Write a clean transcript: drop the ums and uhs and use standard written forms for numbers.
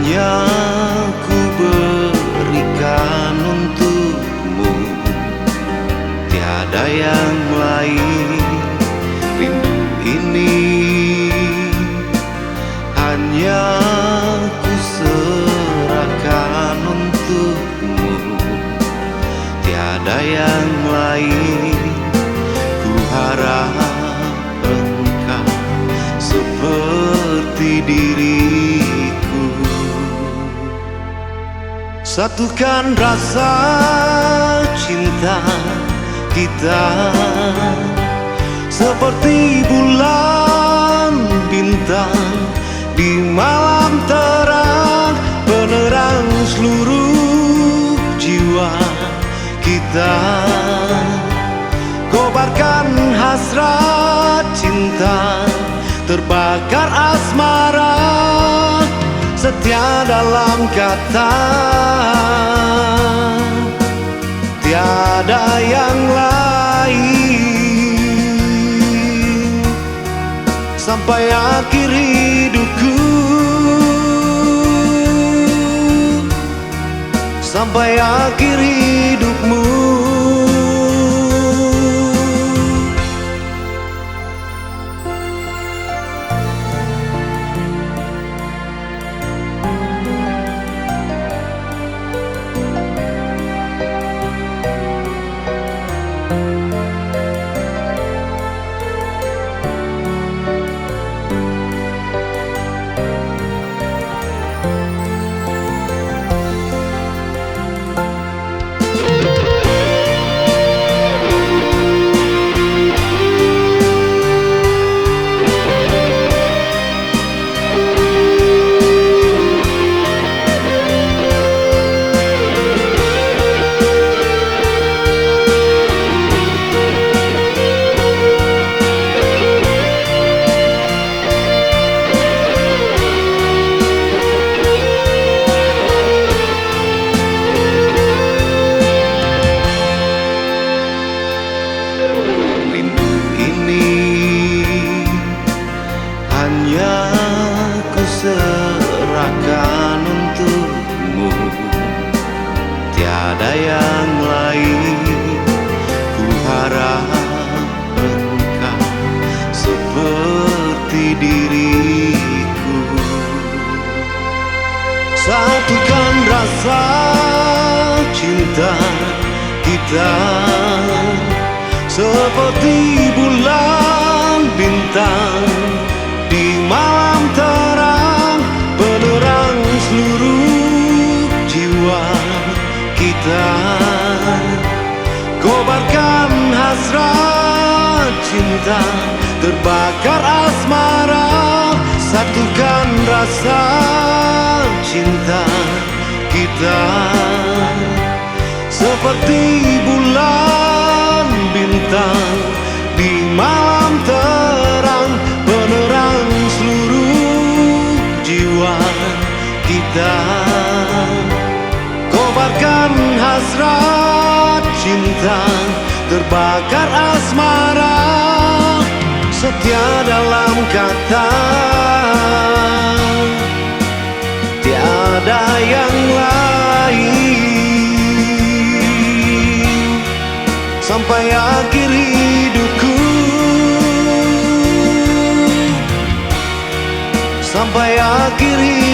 hanya ku berikan untukmu, tiada yang lain. Rindu ini hanya ku serahkan untukmu, tiada yang lain. Ku harap engkau seperti diriku. Satukan rasa cinta kita seperti bulan bintang di malam terang, penerang seluruh jiwa kita. Kobarkan hasrat cinta, terbakar asmara, setia dalam kata, tiada yang lain. Sampai akhir hidupku, sampai akhir hidupmu. Hanya ku serahkan untukmu, tiada yang lain. Ku harap engkau seperti diriku. Satukan rasa cinta kita seperti bulan bintang di malam terang, penerang seluruh jiwa kita. Kobarkan hasrat cinta, terbakar asmara, satukan rasa cinta kita seperti bulan bintang di malam terang, penerang seluruh jiwa kita. Kobarkan hasrat cinta, terbakar asmara, setia dalam kata, tiada yang lain. Sampai akhir hidupku, sampai akhir hidupku.